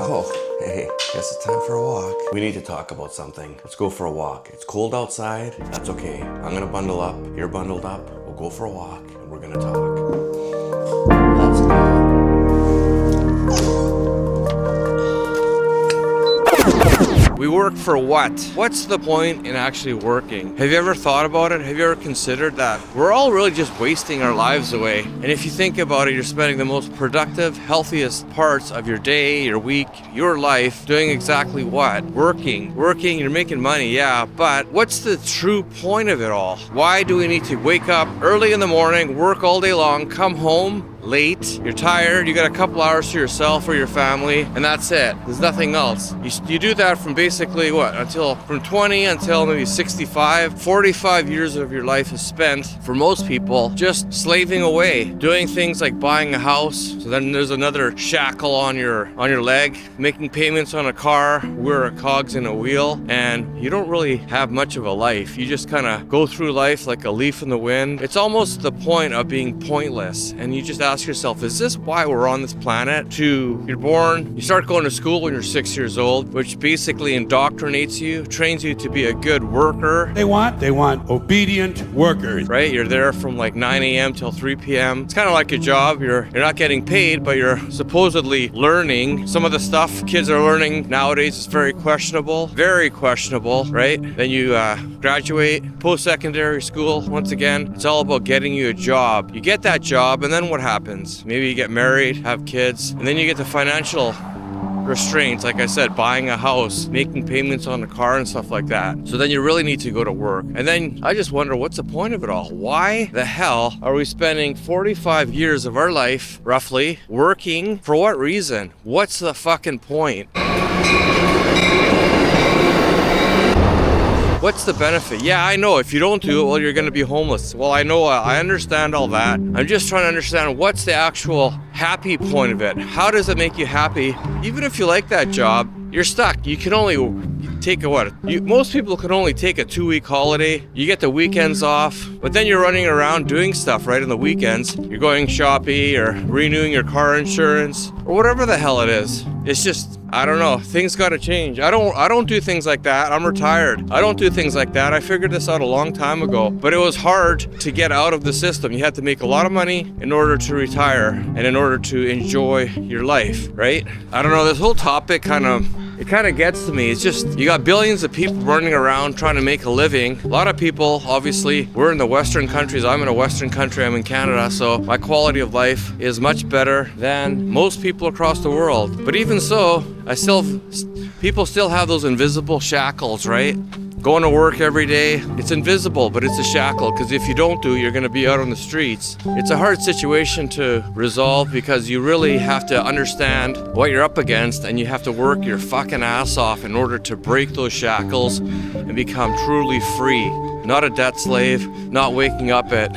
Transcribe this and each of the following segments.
Oh, hey, guess it's time for a walk. We need to talk about something. Let's go for a walk. It's cold outside. That's okay. I'm gonna bundle up. You're bundled up. We'll go for a walk and we're gonna talk. Let's go. We work for what? What's the point in actually working? Have you ever thought about it? Have you ever considered that we're all really just wasting our lives away? And if you think about it, you're spending the most productive, healthiest parts of your day, your week, your life doing exactly what? Working, you're making money, yeah, but what's the true point of it all? Why do we need to wake up early in the morning, work all day long, come home late, you're tired, you got a couple hours to yourself or your family, and that's it. There's nothing else. You do that from basically what? From 20 until maybe 65. 45 years of your life is spent, for most people, just slaving away, doing things like buying a house. So then there's another shackle on your leg, making payments on a car, we're cogs in a wheel, and you don't really have much of a life. You just kind of go through life like a leaf in the wind. It's almost the point of being pointless, and you just ask yourself, is this why we're on this planet? You're born, you start going to school when you're 6 years old, which basically indoctrinates you, trains you to be a good worker. They want obedient workers. Right? You're there from like 9 a.m. till 3 p.m. It's kind of like a job. You're not getting paid, but you're supposedly learning. Some of the stuff kids are learning nowadays is very questionable, right? Then you graduate, post-secondary school. Once again, it's all about getting you a job. You get that job, and then what happens? Maybe you get married, have kids, and then you get the financial restraints, like I said, buying a house, making payments on a car and stuff like that. So then you really need to go to work. And then I just wonder, what's the point of it all? Why the hell are we spending 45 years of our life, roughly, working? For what reason? What's the fucking point? What's the benefit? Yeah, I know if you don't do it, well, you're gonna be homeless. Well, I know, I understand all that. I'm just trying to understand what's the actual happy point of it. How does it make you happy? Even if you like that job, you're stuck. You can only take most people can only take a 2-week holiday. You get the weekends off, but then you're running around doing stuff right on the weekends. You're going shopping or renewing your car insurance or whatever the hell it is. It's just, I don't know, things gotta change. I don't do things like that. I'm retired. I don't do things like that. I figured this out a long time ago, but it was hard to get out of the system. You had to make a lot of money in order to retire and in order to enjoy your life, right? I don't know, this whole topic kind of gets to me. It's just, you got billions of people running around trying to make a living. A lot of people, obviously, we're in the Western countries. I'm in a Western country, I'm in Canada, so my quality of life is much better than most people across the world. But even so, people still have those invisible shackles, right? Going to work every day, it's invisible, but it's a shackle, because if you don't do it, you're going to be out on the streets. It's a hard situation to resolve because you really have to understand what you're up against, and you have to work your fucking ass off in order to break those shackles and become truly free. Not a debt slave, not waking up at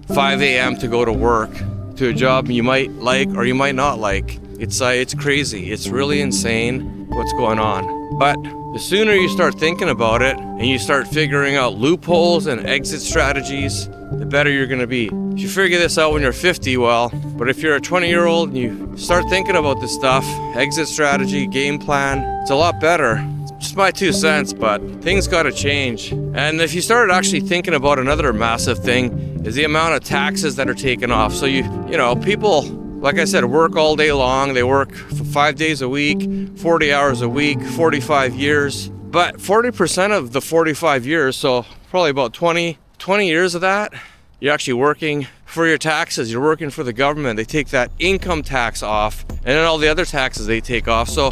5 a.m. to go to work, to a job you might like or you might not like. It's crazy. It's really insane what's going on. But the sooner you start thinking about it and you start figuring out loopholes and exit strategies, the better you're gonna be. If you figure this out when you're 50, well, but if you're a 20-year-old and you start thinking about this stuff, exit strategy, game plan, it's a lot better. It's just my 2 cents, but things gotta change. And if you started actually thinking about another massive thing, is the amount of taxes that are taken off. So you know, people, like I said, work all day long. They work for 5 days a week, 40 hours a week, 45 years. But 40% of the 45 years, so probably about 20 years of that, you're actually working for your taxes. You're working for the government. They take that income tax off, and then all the other taxes they take off. So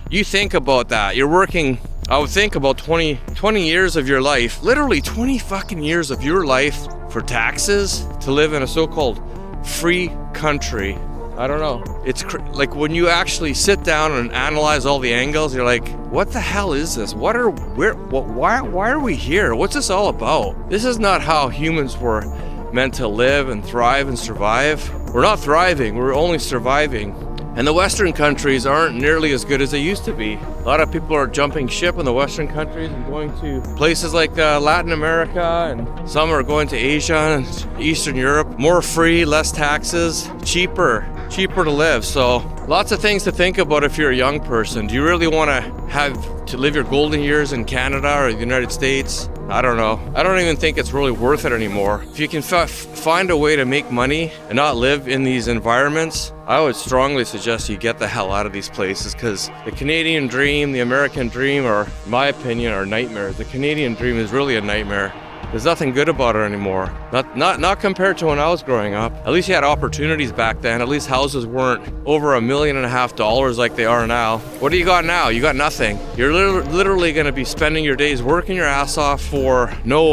you think about that. You're working, I would think, about 20 years of your life, literally 20 fucking years of your life for taxes to live in a so-called free country. I don't know. It's like when you actually sit down and analyze all the angles, you're like, what the hell is this? Why are we here? What's this all about? This is not how humans were meant to live and thrive and survive. We're not thriving, we're only surviving. And the Western countries aren't nearly as good as they used to be. A lot of people are jumping ship in the Western countries and going to places like Latin America, and some are going to Asia and Eastern Europe. More free, less taxes, cheaper to live. So lots of things to think about if you're a young person. Do you really want to live your golden years in Canada or the United States? I don't know. I don't even think it's really worth it anymore. If you can find a way to make money and not live in these environments, I would strongly suggest you get the hell out of these places, because the Canadian dream, the American dream, are, in my opinion, are nightmares. The Canadian dream is really a nightmare. There's nothing good about it anymore. Not compared to when I was growing up. At least you had opportunities back then. At least houses weren't over $1.5 million like they are now. What do you got now? You got nothing. You're literally going to be spending your days working your ass off for no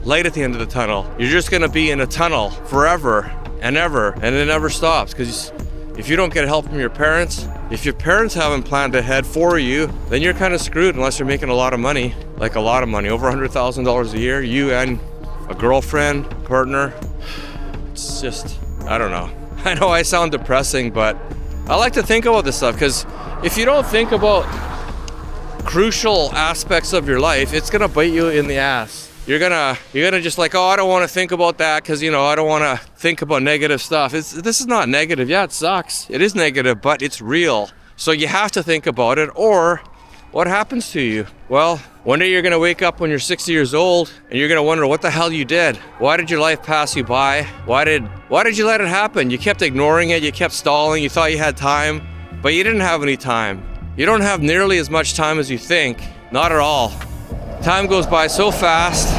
light at the end of the tunnel. You're just going to be in a tunnel forever and ever, and it never stops. Because if you don't get help from your parents, if your parents haven't planned ahead for you, then you're kind of screwed unless you're making a lot of money. Like a lot of money, over $100,000 a year, you and a girlfriend, partner. It's just, I don't know. I know I sound depressing, but I like to think about this stuff, because if you don't think about crucial aspects of your life, it's gonna bite you in the ass. You're gonna just like, oh, I don't want to think about that because, I don't want to think about negative stuff. This is not negative. Yeah, it sucks. It is negative, but it's real. So you have to think about it, or what happens to you? Well, one day you're gonna wake up when you're 60 years old and you're gonna wonder what the hell you did. Why did your life pass you by? Why did you let it happen? You kept ignoring it, you kept stalling, you thought you had time, but you didn't have any time. You don't have nearly as much time as you think. Not at all. Time goes by so fast.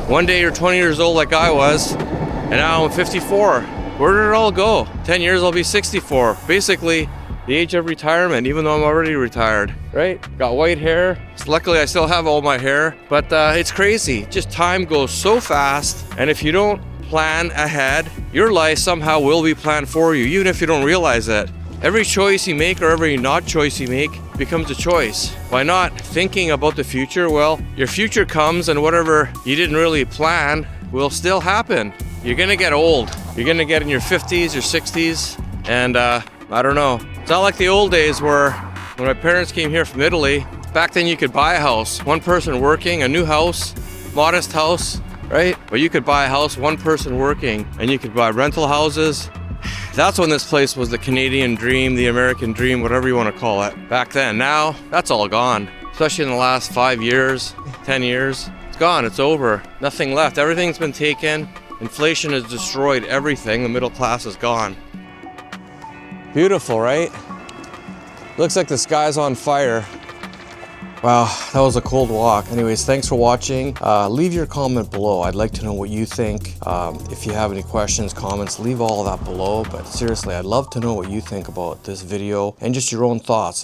One day you're 20 years old like I was, and now I'm 54. Where did it all go? 10 years I'll be 64. Basically, the age of retirement, even though I'm already retired, right? Got white hair. So luckily I still have all my hair, but it's crazy. Just time goes so fast, and if you don't plan ahead, your life somehow will be planned for you, even if you don't realize it. Every choice you make, or every not choice you make, becomes a choice. By not thinking about the future, well, your future comes, and whatever you didn't really plan will still happen. You're gonna get old. You're gonna get in your 50s, your 60s, and I don't know. It's not like the old days where when my parents came here from Italy, back then you could buy a house, one person working, a new house, modest house, right? But you could buy a house, one person working, and you could buy rental houses. That's when this place was the Canadian dream, the American dream, whatever you want to call it. Back then. Now, that's all gone. Especially in the last 5 years, 10 years. It's gone, it's over. Nothing left. Everything's been taken. Inflation has destroyed everything. The middle class is gone. Beautiful, right? Looks like the sky's on fire. Wow, that was a cold walk. Anyways, thanks for watching. Leave your comment below. I'd like to know what you think. If you have any questions, comments, leave all of that below. But seriously, I'd love to know what you think about this video and just your own thoughts.